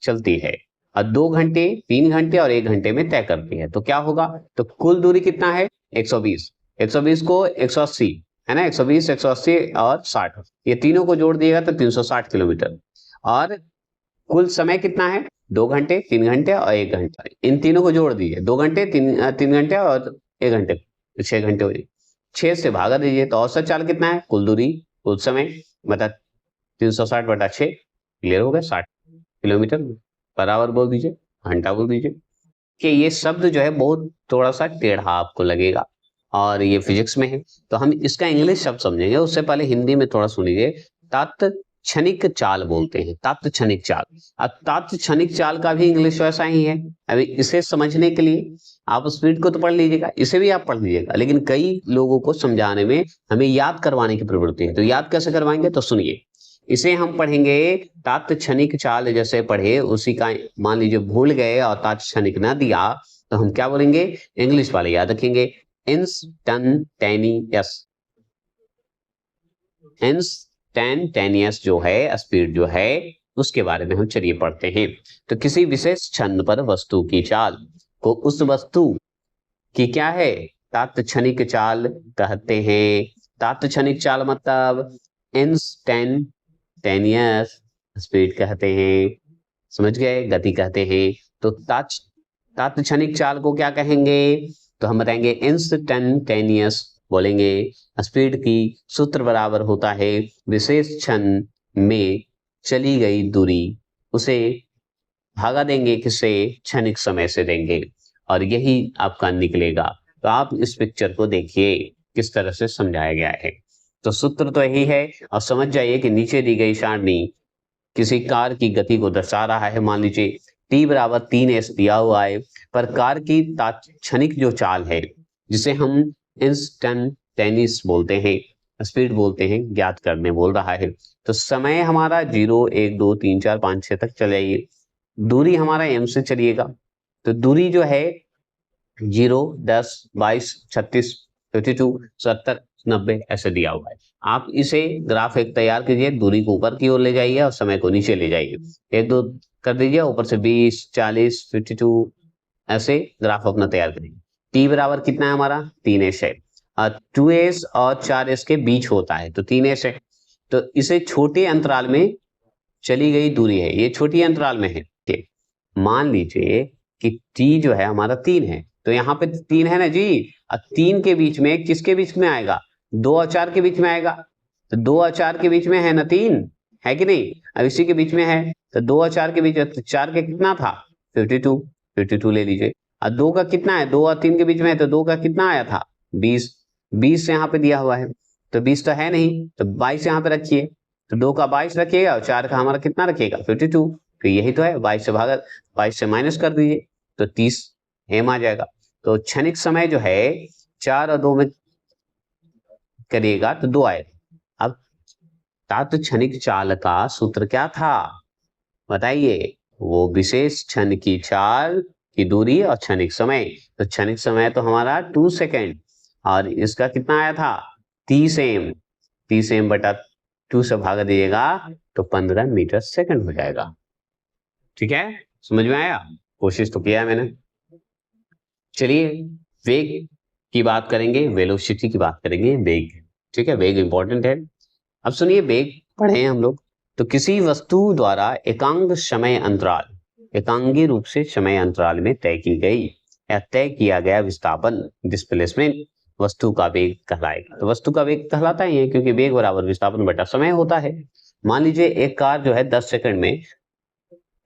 चलती है और 2 घंटे, 3 घंटे और 1 घंटे में तय करती है। तो क्या होगा, तो कुल दूरी कितना है 120, 120 को 180 है ना, 120, 180 और 60, ये तीनों को जोड़ दिएगा तो 360 किलोमीटर। और कुल समय कितना है, 2 घंटे, 3 घंटे और 1 घंटा, इन तीनों को जोड़ दीजिए, 2 घंटे, 3 घंटे और 1 घंटे, तो 6 घंटे हो जाए। 6 से भागा दीजिए तो औसत चाल कितना है, कुल दूरी कुल समय बता 360 बटा 6, क्लियर हो गया, 60 किलोमीटर बराबर बोल दीजिए, घंटा बोल दीजिए। कि ये शब्द जो है बहुत थोड़ा सा टेढ़ा आपको लगेगा और ये फिजिक्स में है, तो हम इसका इंग्लिश शब्द समझेंगे। उससे पहले हिंदी में थोड़ा सुन लीजिए। तात्क्षणिक चाल बोलते हैं, तात्क्षणिक चाल। अब तात्क्षणिक चाल का भी इंग्लिश वैसा ही है। अभी इसे समझने के लिए आप स्पीड को तो पढ़ लीजिएगा, इसे भी आप पढ़ लीजिएगा, लेकिन कई लोगों को समझाने में हमें याद करवाने की प्रवृत्ति है। तो याद कैसे करवाएंगे, तो सुनिए। इसे हम पढ़ेंगे तात्क्षणिक चाल, जैसे पढ़े उसी का मान लीजिए भूल गए और तात्क्षणिक ना दिया तो हम क्या बोलेंगे, इंग्लिश वाले याद रखेंगे, इंस्टैंटेनियस। इंस्टैंटेनियस जो है स्पीड जो है उसके बारे में हम चलिए पढ़ते हैं। तो किसी विशेष क्षण पर वस्तु की चाल को उस वस्तु की क्या है, तात्क्षणिक चाल कहते हैं। तात्क्षणिक चाल मतलब इंस्टैंटेनियस स्पीड कहते हैं, समझ गए, गति कहते हैं। तो तात्क्षणिक चाल को क्या कहेंगे, तो हम बताएंगे इंस्टैंटेनियस बोलेंगे। स्पीड की सूत्र बराबर होता है विशेष क्षण में चली गई दूरी, उसे भागा देंगे किससे, क्षणिक समय से देंगे, और यही आपका निकलेगा। तो आप इस पिक्चर को देखिए किस तरह से समझाया गया है। तो सूत्र तो यही है, और समझ जाइए कि नीचे दी गई सारणी किसी कार की गति को दर्शा रहा है। मान लीजिए t बराबर 3s दिया हुआ है, पर कार की तात्क्षणिक जो चाल है जिसे हम इंस्टैंटेनियस बोलते हैं, स्पीड बोलते हैं, ज्ञात करने बोल रहा है। तो समय हमारा 0, 1, 2, 3, 4, 5, 6 तक चलेगी। दूरी हमारा m से चलिएगा, तो दूरी जो है 0, 10, 22, 36, 52, 70, 90 ऐसे दिया हुआ है। आप इसे ग्राफ एक तैयार कीजिए, दूरी को ऊपर की ओर ले जाइए और समय को नीचे ले जाइए, 1, 2 कर दीजिए, ऊपर से 20, 40, 52 ऐसे ग्राफ अपना तैयार करिए। t बराबर कितना है हमारा, 3s है, 2s और 4s के बीच होता है तो 3s है। तो इसे छोटे अंतराल में चली गई दूरी है, ये छोटी अंतराल में है। मान लीजिए कि t जो है हमारा 3 है, तो यहाँ पे 3 है ना जी, और 3 के बीच में किसके बीच में आएगा, 2 और 4 के बीच में आएगा। तो 2 और 4 के बीच में है ना 3, है कि नहीं, अब इसी के बीच में है, तो 2 और 4 के बीच, तो 4 के कितना था 52, 52 ले लीजिए। और 2 का कितना है, 2 और 3 के बीच में है, तो 2 का कितना आया था 20, 20 यहाँ पे दिया हुआ है, तो 20 तो है नहीं, तो 22 यहाँ पे रखिए, तो 2 का 22 रखिएगा और 4 का हमारा कितना रखिएगा 52, तो यही तो है, 22 से भागा, 22 से माइनस कर दीजिए तो 30 m आ जाएगा। तो क्षणिक समय जो है 4 और 2 में करिएगा तो 2 आएगा। अब तात्क्षणिक चाल का सूत्र क्या था बताइए, वो विशेष क्षण की चाल की दूरी और क्षणिक समय। तो क्षणिक समय तो हमारा 2 सेकेंड और इसका कितना आया था 30 m, 30 m बटा 2 से भाग दीजिएगा तो 15 मीटर सेकंड हो जाएगा। ठीक है, समझ में आया? कोशिश तो किया है मैंने। चलिए वेग की बात करेंगे, वेलोसिटी की बात करेंगे, वेग। ठीक है, वेग इंपॉर्टेंट है। अब सुनिए, वेग पढ़े हैं हम लोग। तो किसी वस्तु द्वारा एकांक समय अंतराल, एकांगी रूप से समय अंतराल में तय की गई या तय किया गया विस्थापन, डिस्प्लेसमेंट, वस्तु का वेग कहलाएगा। तो वस्तु का वेग कहलाता ही है, क्योंकि वेग बराबर विस्थापन बटा समय होता है। मान लीजिए एक कार जो है 10 सेकंड में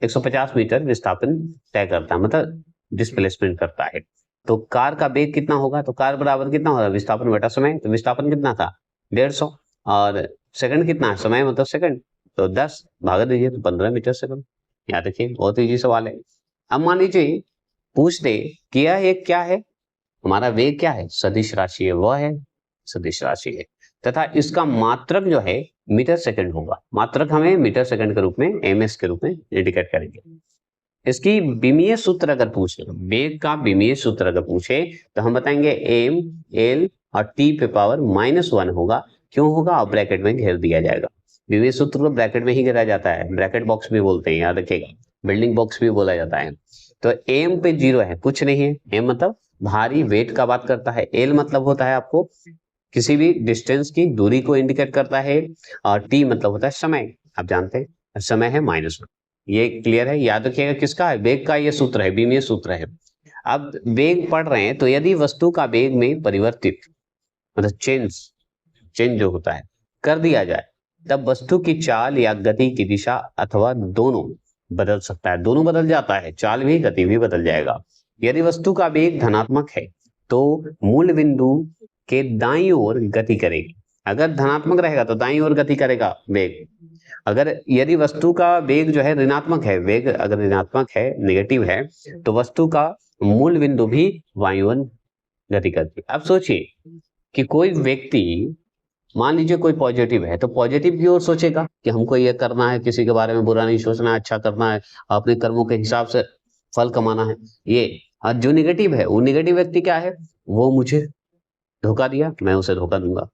150 मीटर विस्थापन तय करता है, मतलब डिस्प्लेसमेंट करता है। तो कार का वेग कितना होगा? तो कार बराबर कितना होगा? विस्थापन बटा समय। तो विस्थापन कितना था? 150, और सेकंड कितना है? समय मतलब सेकंड, तो 10 भाग दीजिए तो 15 मीटर सेकंड। याद रखिए, बहुत इजी सवाल है। अब मान लीजिए पूछ दे कि यह एक क्या है, हमारा वेग क्या है? सदिश राशि है, वह है सदिश राशि है, तथा इसका मात्रक जो है मीटर सेकंड होगा। मात्रक हमें मीटर सेकंड के रूप में, एमएस के रूप में इंडिकेट करेंगे। इसकी विमीय सूत्र अगर पूछे, वेग का विमीय सूत्र अगर पूछे, तो हम बताएंगे एम एल और टी पे पावर -1 होगा। क्यों होगा? और ब्रैकेट में घेर दिया जाएगा। विमीय सूत्र को ब्रैकेट में ही घेरा जाता है, ब्रैकेट बॉक्स भी बोलते हैं, याद रखिएगा, बिल्डिंग बॉक्स भी बोला जाता है। तो एम पे 0 है, कुछ नहीं है। एम मतलब भारी वेट का बात करता है। एल मतलब होता है आपको किसी भी डिस्टेंस की दूरी को इंडिकेट करता है, और टी मतलब होता है समय, आप जानते हैं समय है -1। ये क्लियर है? याद रखिएगा किसका है? वेग का ये सूत्र है, विमीय सूत्र है। अब वेग पढ़ रहे हैं, तो यदि वस्तु का वेग में परिवर्तित, मतलब चेंज जो होता है कर दिया जाए, तब वस्तु की चाल या गति की दिशा अथवा दोनों बदल सकता है। दोनों बदल जाता है, चाल भी गति भी बदल जाएगा। यदि वस्तु का वेग धनात्मक है तो मूल बिंदु के दाईं ओर गति करेगी। अगर धनात्मक रहेगा तो दाईं ओर गति करेगा वेग। अगर यदि वस्तु का वेग जो है ऋणात्मक है, वेग अगर ऋणात्मक है, नेगेटिव है, तो वस्तु का मूल बिंदु भी वायु ओर गति करती है। अब सोचिए कि कोई व्यक्ति, मान लीजिए कोई पॉजिटिव है, तो पॉजिटिव की ओर सोचेगा कि हमको ये करना है, किसी के बारे में बुरा नहीं सोचना है, अच्छा करना है, अपने कर्मों के हिसाब से फल कमाना है, ये। और जो निगेटिव है, वो निगेटिव व्यक्ति क्या है? वो मुझे धोखा दिया, मैं उसे धोखा दूंगा।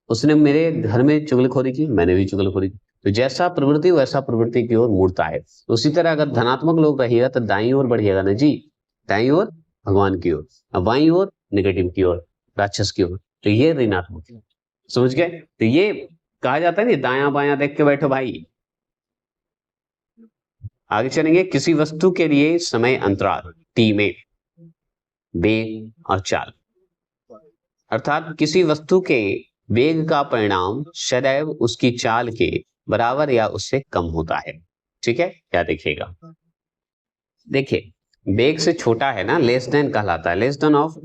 उसने मेरे घर में चुगलखोरी की, मैंने भी चुगलखोरी की। तो जैसा प्रवृत्ति वैसा प्रवृत्ति की ओर मुड़ता है। उसी तरह अगर धनात्मक लोग रहिएगा तो दाईं ओर बढ़िएगा ना जी, दाईं ओर भगवान की ओर, और बाईं ओर नेगेटिव की ओर, राक्षस की ओर। तो ये ऋणात्मक है, समझ गए? तो ये कहा जाता है ना, दायां बायां देख के बैठो भाई। आगे चलेंगे। किसी वस्तु के लिए समय अंतराल टी में वेग और चाल, अर्थात किसी वस्तु के वेग का परिणाम सदैव उसकी चाल के बराबर या उससे कम होता है। ठीक है, क्या देखिएगा, देखिए वेग से छोटा है ना, लेस देन कहलाता है। Less than of,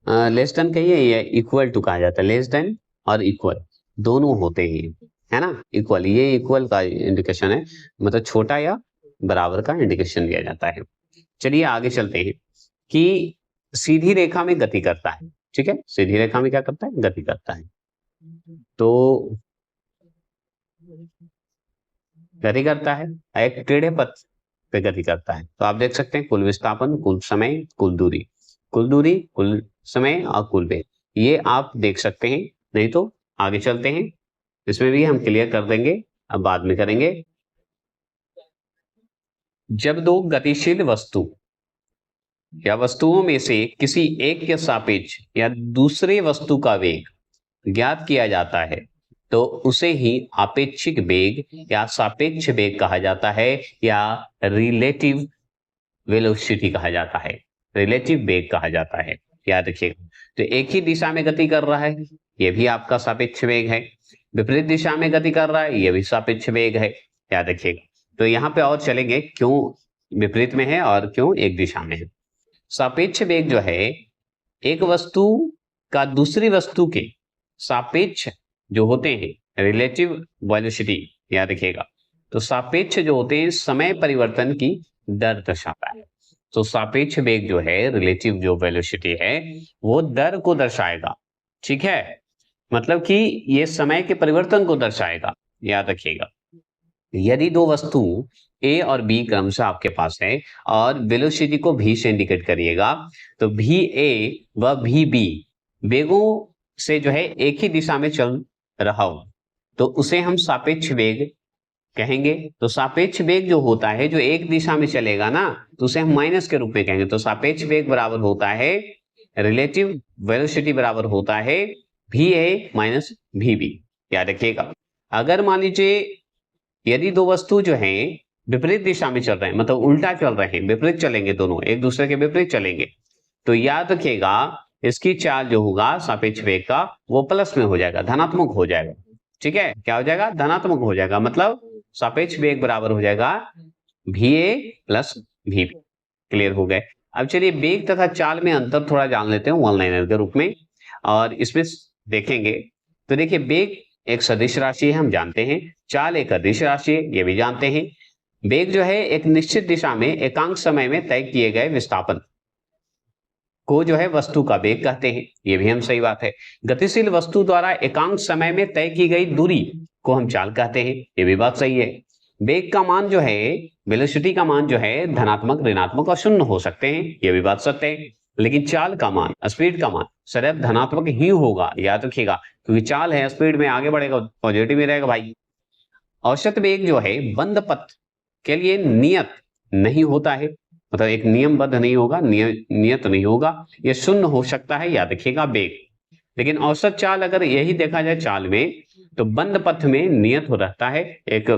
less than कहिए या इक्वल टू कहा जाता है। लेस देन और इक्वल दोनों होते हैं, है ना। इक्वल, ये इक्वल का इंडिकेशन है, मतलब छोटा या बराबर का इंडिकेशन दिया जाता है। चलिए आगे चलते हैं कि सीधी रेखा में गति करता है। ठीक है, सीधी रेखा में क्या करता है? गति करता है। तो गति करता है, एक टेढ़े पथ पे गति करता है। तो आप देख सकते हैं कुल विस्थापन, कुल समय, कुल दूरी, कुल दूरी, कुल समय और कुल वेग, ये आप देख सकते हैं। नहीं तो आगे चलते हैं, इसमें भी हम क्लियर कर देंगे, अब बाद में करेंगे। जब दो गतिशील वस्तु या वस्तुओं में से किसी एक के सापेक्ष या दूसरे वस्तु का वेग ज्ञात किया जाता है, तो उसे ही आपेक्षिक वेग या सापेक्ष वेग कहा जाता है, या रिलेटिव वेलोसिटी कहा जाता है, रिलेटिव वेग कहा जाता है। याद रखिएगा। तो एक ही दिशा में गति कर रहा है, यह भी आपका सापेक्ष वेग है। विपरीत दिशा में गति कर रहा है, यह भी सापेक्ष वेग है। याद रखिएगा। तो यहाँ पे और चलेंगे क्यों विपरीत में है और क्यों एक दिशा में है। सापेक्ष वेग जो है, एक वस्तु का दूसरी वस्तु के सापेक्ष जो होते हैं, रिलेटिव वेलोसिटी, याद रखिएगा। तो सापेक्ष जो होते हैं समय परिवर्तन की दर दर्शाता है। तो सापेक्ष वेग जो है, रिलेटिव जो वेलोसिटी है, वो दर को दर्शाएगा। ठीक है, मतलब कि ये समय के परिवर्तन को दर्शाएगा। याद रखिएगा। यदि दो वस्तु ए और बी क्रमशः आपके पास है और वेलोसिटी को भी से इंडिकेट करिएगा, तो भी ए व भी बी वेगों से जो है एक ही दिशा में चल रहा हो, तो उसे हम सापेक्ष वेग कहेंगे। तो सापेक्ष वेग जो होता है, जो एक दिशा में चलेगा ना, तो उसे हम माइनस के रूप में कहेंगे। तो सापेक्ष वेग बराबर होता है, रिलेटिव वेलोसिटी बराबर होता है va माइनस vb। याद रखिएगा, अगर मान लीजिए यदि दो वस्तु जो हैं विपरीत दिशा में चल रहे हैं, मतलब उल्टा चल रहे हैं, विपरीत चलेंगे, दोनों एक दूसरे के विपरीत चलेंगे, तो याद रखिएगा इसकी चाल जो होगा सापेक्ष वेग का, वो प्लस में हो जाएगा, धनात्मक हो जाएगा। ठीक है, क्या हो जाएगा? धनात्मक हो जाएगा। मतलब सापेक्ष वेग बराबर हो जाएगा va प्लस vb। क्लियर हो गए? अब चलिए वेग तथा चाल में अंतर थोड़ा जान लेते हैं वन लाइनर के रूप में, और इसमें देखेंगे। तो देखिए, वेग एक सदिश राशि है, हम जानते हैं। चाल एक अदिश राशि है, ये भी जानते हैं। वेग जो है एक निश्चित दिशा में एकांक समय में तय किए गए विस्थापन को जो है वस्तु का वेग कहते हैं, ये भी हम सही बात है। गतिशील वस्तु द्वारा एकांक समय में तय की गई दूरी को हम चाल कहते हैं, ये भी बात सही है। वेग का मान जो है, वेलोसिटी का मान जो है, धनात्मक, ऋणात्मक और शून्य हो सकते हैं, ये भी बात सत्य है। लेकिन चाल का मान, स्पीड का मान सदैव धनात्मक ही होगा, याद रखिएगा, क्योंकि चाल है, स्पीड में आगे बढ़ेगा, पॉजिटिव में रहेगा भाई। औसत वेग जो है बंद पथ के लिए नियत नहीं होता है, मतलब एक नियमबद्ध नहीं होगा, नियत नहीं होगा, ये शून्य हो सकता है, याद रखिएगा वेग। लेकिन औसत चाल अगर यही देखा जाए चाल में, तो बंद पथ में नियत हो रहता है, एक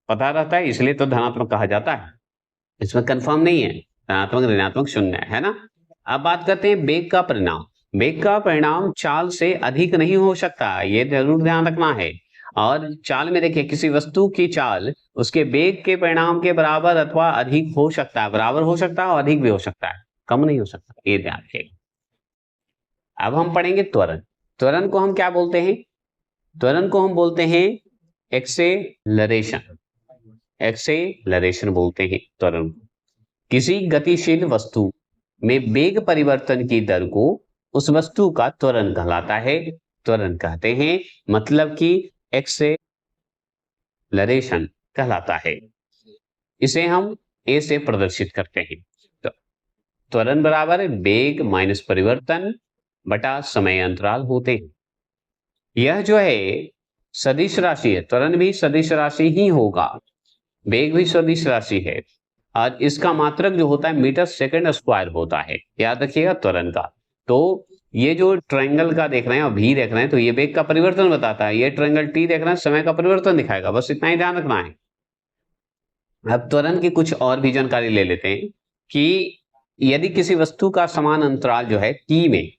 पता रहता है, इसलिए तो धनात्मक कहा जाता है। इसमें कंफर्म नहीं है, धनात्मक, ऋणात्मक, शून्य है ना। अब बात करते हैं वेग का परिणाम। वेग का परिणाम चाल से अधिक नहीं हो सकता, ये जरूर ध्यान रखना है। और चाल में देखिए, किसी वस्तु की चाल उसके वेग के परिणाम के बराबर अथवा अधिक हो सकता है, बराबर हो सकता है और अधिक भी हो सकता है, कम नहीं हो सकता, ये ध्यान रखिएगा। अब हम पढ़ेंगे त्वरण। त्वरण को हम क्या बोलते हैं? त्वरण को हम बोलते हैं एक्सेलरेशन। एक्सेलरेशन बोलते हैं त्वरण को। किसी गतिशील वस्तु में वेग परिवर्तन की दर को उस वस्तु का त्वरण कहलाता है, त्वरण कहते हैं, मतलब कि एक्सेलरेशन कहलाता है। इसे हम ए से प्रदर्शित करते हैं। तो त्वरण बराबर वेग माइनस परिवर्तन बटा समय अंतराल होते हैं। यह जो है सदिश राशि है, त्वरण भी सदिश राशि ही होगा, वेग भी सदिश राशि है, और इसका मात्रक जो होता है मीटर सेकंड स्क्वायर होता है, याद रखिएगा त्वरण का। तो ये जो ट्रायंगल का देख रहे हैं और भी देख रहे हैं, तो ये वेग का परिवर्तन बताता है, ये ट्रायंगल टी देख रहे हैं समय का परिवर्तन दिखाएगा, बस इतना ही ध्यान रखना है। अब त्वरण की कुछ और भी जानकारी ले लेते हैं कि यदि किसी वस्तु का समान अंतराल जो है टी में,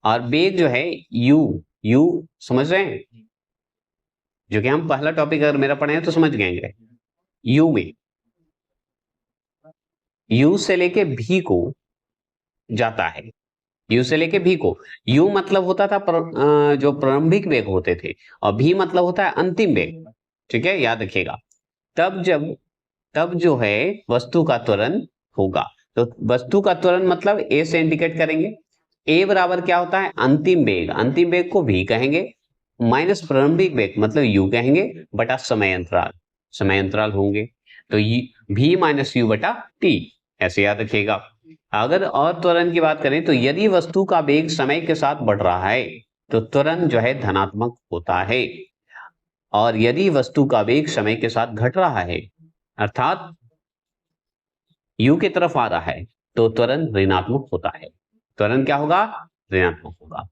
और वेग जो है यू समझ रहे हैं, जो कि हम पहला टॉपिक अगर मेरा पढ़े हैं तो समझ गए, यू में, यू से लेके भी को जाता है, यू से लेके भी को। यू मतलब होता था जो प्रारंभिक वेग होते थे, और भी मतलब होता है अंतिम वेग। ठीक है, याद रखिएगा। तब जो है वस्तु का त्वरण होगा। तो वस्तु का त्वरण मतलब ए से इंडिकेट करेंगे। ए बराबर क्या होता है? अंतिम वेग, अंतिम वेग को भी कहेंगे, माइनस प्रारंभिक वेग मतलब यू कहेंगे, बटा समय अंतराल, समय अंतराल होंगे, तो भी माइनस यू बटा टी, ऐसे याद रखिएगा। अगर और त्वरण की बात करें, तो यदि वस्तु का वेग समय के साथ बढ़ रहा है तो त्वरण जो है धनात्मक होता है, और यदि वस्तु का वेग समय के साथ घट रहा है, अर्थात यू की तरफ आ रहा है, तो त्वरण ऋणात्मक होता है। त्वरण क्या होगा? ऋणात्मक होगा।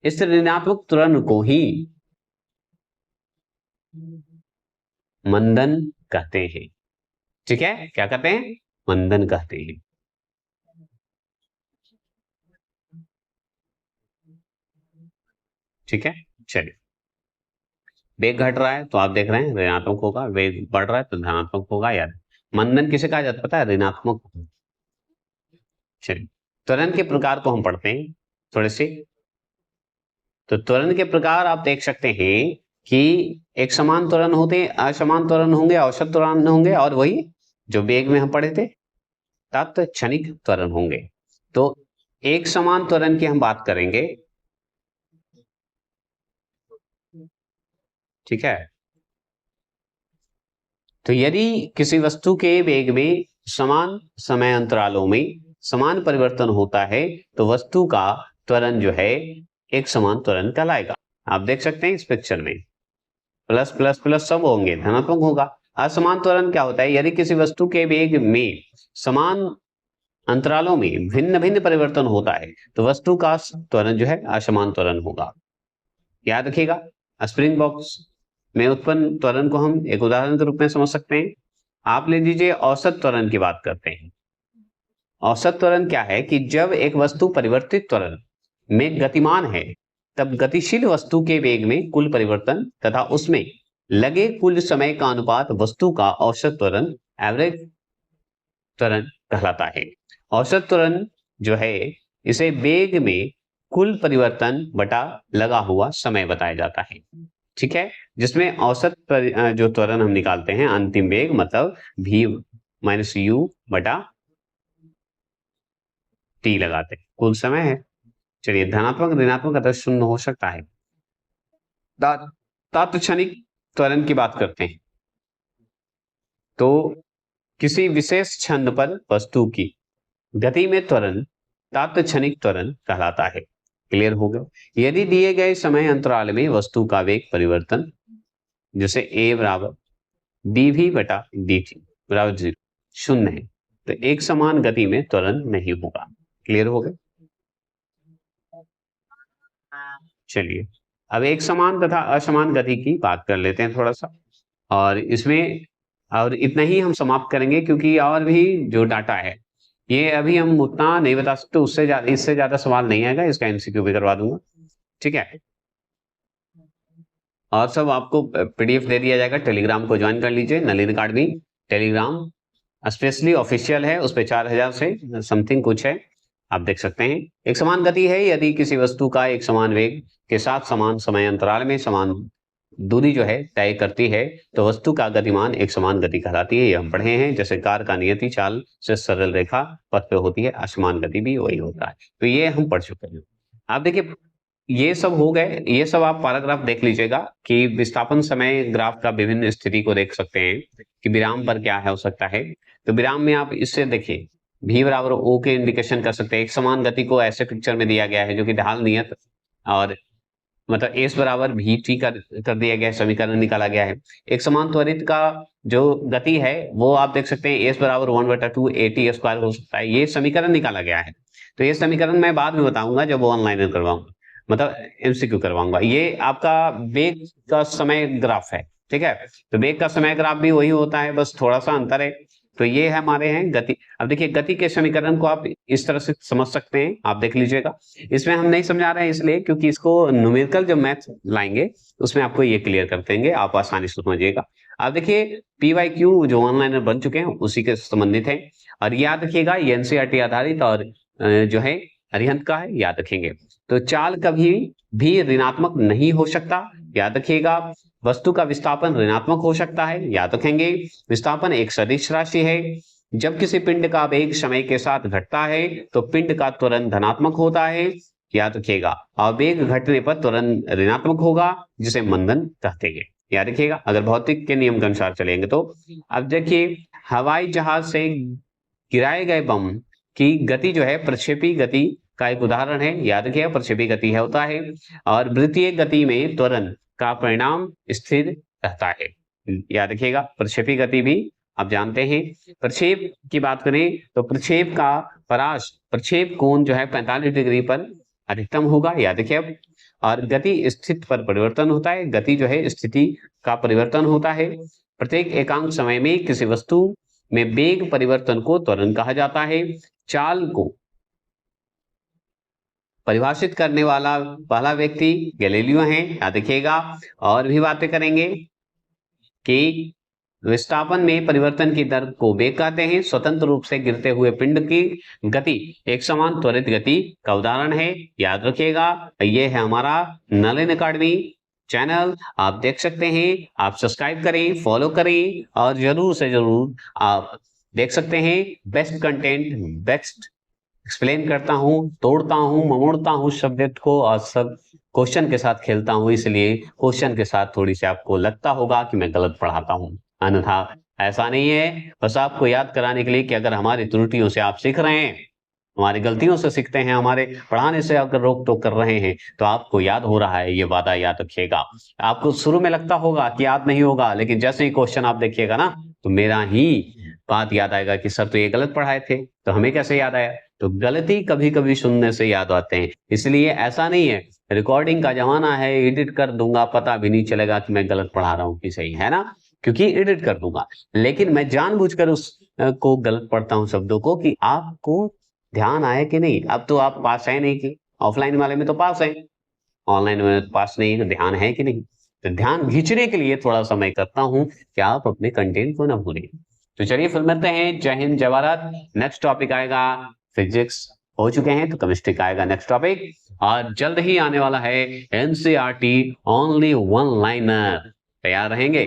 इस ऋणात्मक त्वरण को ही मंदन कहते हैं। ठीक है, क्या कहते हैं? मंदन कहते हैं। ठीक है, चलिए। वेग घट रहा है तो आप देख रहे हैं ऋणात्मक होगा, वेग बढ़ रहा है तो धनात्मक होगा। यार, मंदन किसे कहा जाता है पता है? ऋणात्मक। चलिए, त्वरण के प्रकार को हम पढ़ते हैं थोड़े से। तो त्वरण के प्रकार आप देख सकते हैं कि एक समान त्वरण होते हैं, असमान त्वरण होंगे, औसत त्वरण होंगे, और वही जो वेग में हम पढ़े थे तत्क्षणिक त्वरण होंगे। तो एक समान त्वरण की हम बात करेंगे। ठीक है, तो यदि किसी वस्तु के वेग में समान समय अंतरालों में समान परिवर्तन होता है, तो वस्तु का त्वरण जो है एक समान त्वरण कहलाएगा। आप देख सकते हैं इस पिक्चर में, प्लस प्लस प्लस सब होंगे, धनात्मक होगा। असमान त्वरण क्या होता है? यदि किसी वस्तु के वेग में समान अंतरालों में भिन्न भिन्न परिवर्तन होता है तो वस्तु का त्वरण जो है असमान त्वरण होगा। याद रखिएगा, स्प्रिंग बॉक्स में उत्पन्न त्वरण को हम एक उदाहरण के रूप में समझ सकते हैं। आप ले लीजिए औसत त्वरण की बात करते हैं। औसत त्वरण क्या है कि जब एक वस्तु परिवर्तित त्वरण में गतिमान है तब गतिशील वस्तु के वेग में कुल परिवर्तन तथा उसमें लगे कुल समय का अनुपात वस्तु का औसत त्वरण एवरेज त्वरण कहलाता है। औसत त्वरण जो है इसे वेग में कुल परिवर्तन बटा लगा हुआ समय बताया जाता है। ठीक है, जिसमें औसत जो त्वरण हम निकालते हैं अंतिम वेग मतलब v माइनस यू बटा टी लगाते हैं, कुल समय है। चलिए, धनात्मक ऋणात्मक अतः शून्य हो सकता है। तात्क्षणिक त्वरण की बात करते हैं तो किसी विशेष क्षण पर वस्तु की गति में त्वरण तात्क्षणिक त्वरण कहलाता है। क्लियर हो गया? यदि दिए गए समय अंतराल में वस्तु का वेग परिवर्तन जैसे a बराबर dv बटा dt बराबर 0 शून्य है तो एक समान गति में त्वरण नहीं होगा। क्लियर हो गया? चलिए, अब एक समान तथा असमान गति की बात कर लेते हैं थोड़ा सा, और इसमें और इतना ही हम समाप्त करेंगे क्योंकि और भी जो डाटा है ये अभी हम उतना नहीं बता सकते, इससे ज्यादा सवाल नहीं आएगा, इसका एमसीक्यू भी करवा दूंगा। ठीक है, और सब आपको पीडीएफ दे दिया जाएगा। टेलीग्राम को ज्वाइन कर लीजिए, Nalin academy Telegram specially official है, उस पर 4000 से समथिंग कुछ है, आप देख सकते हैं। एक समान गति है यदि किसी वस्तु का एक समान वेग के साथ समान समय अंतराल में समान दूरी जो है तय करती है तो वस्तु का गतिमान एक समान गति कहलाती है। ये हम पढ़े हैं, जैसे कार का नियति चाल से सरल रेखा पथ पे होती है, असमान गति भी वही होता है। तो ये हम पढ़ चुके हैं। आप देखिए, ये सब हो गए, ये सब आप पैराग्राफ देख लीजिएगा कि विस्थापन समय ग्राफ का विभिन्न स्थिति को देख सकते हैं कि विराम पर क्या है हो सकता है। तो विराम में आप इससे देखिए v बराबर o के इंडिकेशन कर सकते हैं। एक समान गति को ऐसे पिक्चर में दिया गया है जो कि ढाल नियत और मतलब s बराबर v t कर दिया गया है, समीकरण निकाला गया है। एक समान त्वरित का जो गति है वो आप देख सकते हैं s बराबर 1/2 at स्क्वायर हो सकता है, ये समीकरण निकाला गया है। तो ये समीकरण मैं बाद में बताऊंगा जब वो ऑनलाइन करवाऊंगा, मतलब एमसीक्यू करवाऊंगा। ये आपका वेग का समय ग्राफ है। ठीक है, तो वेग का समय ग्राफ भी वही होता है, बस थोड़ा सा अंतर है। तो ये हमारे हैं गति। अब देखिए, गति के समीकरण को आप इस तरह से समझ सकते हैं, आप देख लीजिएगा। इसमें हम नहीं समझा रहे हैं इसलिए क्योंकि इसको न्यूमेरिकल जब मैथ लाएंगे उसमें आपको ये क्लियर कर देंगे, आप आसानी से समझिएगा। आप देखिए, PYQ जो ऑनलाइन बन चुके हैं उसी के संबंधित है, और याद रखिएगा ये एनसीईआरटी आधारित और जो है अरिहंत का है, याद रखेंगे। तो चाल कभी भी ऋणात्मक नहीं हो सकता, याद रखिएगा। वस्तु का विस्थापन ऋणात्मक हो सकता है, याद रखेंगे। विस्थापन एक सदिश राशि है। जब किसी पिंड का वेग समय के साथ घटता है तो पिंड का त्वरण धनात्मक होता है, याद रखिएगा। और वेग घटने पर त्वरण ऋणात्मक होगा जिसे मंदन कहते हैं, याद रखिएगा, अगर भौतिक के नियम के अनुसार चलेंगे तो। अब देखिए, हवाई जहाज से गिराए गए बम की गति जो है प्रक्षेपी गति का एक उदाहरण है, याद रखिएगा, प्रक्षेपी गति है होता है। और वृत्तीय गति में त्वरण का परिणाम स्थिर रहता है, याद रखिएगा। प्रक्षेपी गति भी आप जानते हैं। प्रक्षेप की बात करें तो प्रक्षेप का प्रक्षेप कोण जो है 45 डिग्री पर अधिकतम होगा, याद रखिए। और गति स्थिति पर परिवर्तन होता है, गति जो है स्थिति का परिवर्तन होता है। प्रत्येक एकांक समय में किसी वस्तु में वेग परिवर्तन को त्वरण कहा जाता है। चाल को परिभाषित करने वाला पहला व्यक्ति गैलीलियो है, याद रखिएगा। और भी बातें करेंगे कि विस्थापन में परिवर्तन की दर को वेग कहते हैं। स्वतंत्र रूप से गिरते हुए पिंड की गति एक समान त्वरित गति का उदाहरण है, याद रखिएगा। ये है हमारा नलिन अकाडमी चैनल, आप देख सकते हैं। आप सब्सक्राइब करें, फॉलो करें, और जरूर से जरूर आप देख सकते हैं बेस्ट कंटेंट, बेस्ट एक्सप्लेन करता हूं, तोड़ता हूं, ममोड़ता हूं सब्जेक्ट को, और सब क्वेश्चन के साथ खेलता हूं, इसलिए क्वेश्चन के साथ थोड़ी सी आपको लगता होगा कि मैं गलत पढ़ाता हूं, अन्यथा ऐसा नहीं है। बस आपको याद कराने के लिए कि अगर हमारी त्रुटियों से आप सीख रहे हैं हमारी गलतियों से सीखते हैं, हमारे पढ़ाने से अगर रोक टोक कर रहे हैं तो आपको याद हो रहा है, ये वादा याद रखिएगा। आपको शुरू में लगता होगा कि याद नहीं होगा, लेकिन जैसे ही क्वेश्चन आप देखिएगा ना तो मेरा ही बात याद आएगा कि सर तो ये गलत पढ़ाए थे, तो हमें कैसे याद आया। तो गलती कभी कभी सुनने से याद आते हैं, इसलिए ऐसा नहीं है रिकॉर्डिंग का जमाना है, एडिट कर दूंगा पता भी नहीं चलेगा कि मैं गलत पढ़ा रहा हूँ कि सही, है ना, क्योंकि एडिट कर दूंगा। लेकिन मैं जानबूझकर उस को गलत पढ़ता हूँ शब्दों को कि आपको ध्यान आए कि नहीं। अब तो आप पास है नहीं कि ऑफलाइन वाले में तो पास है, ऑनलाइन में तो पास नहीं है, तो ध्यान है कि नहीं। तो ध्यान खींचने के लिए थोड़ा सा मैं करता हूँ कि आप अपने कंटेंट को ना भूलें। तो चलिए फिर मिलते हैं। जय हिंद, जय भारत। नेक्स्ट टॉपिक आएगा फिजिक्स हो चुके हैं, तो केमिस्ट्री का आएगा नेक्स्ट टॉपिक, और जल्द ही आने वाला है एनसीईआरटी ओनली वन लाइनर। तैयार रहेंगे?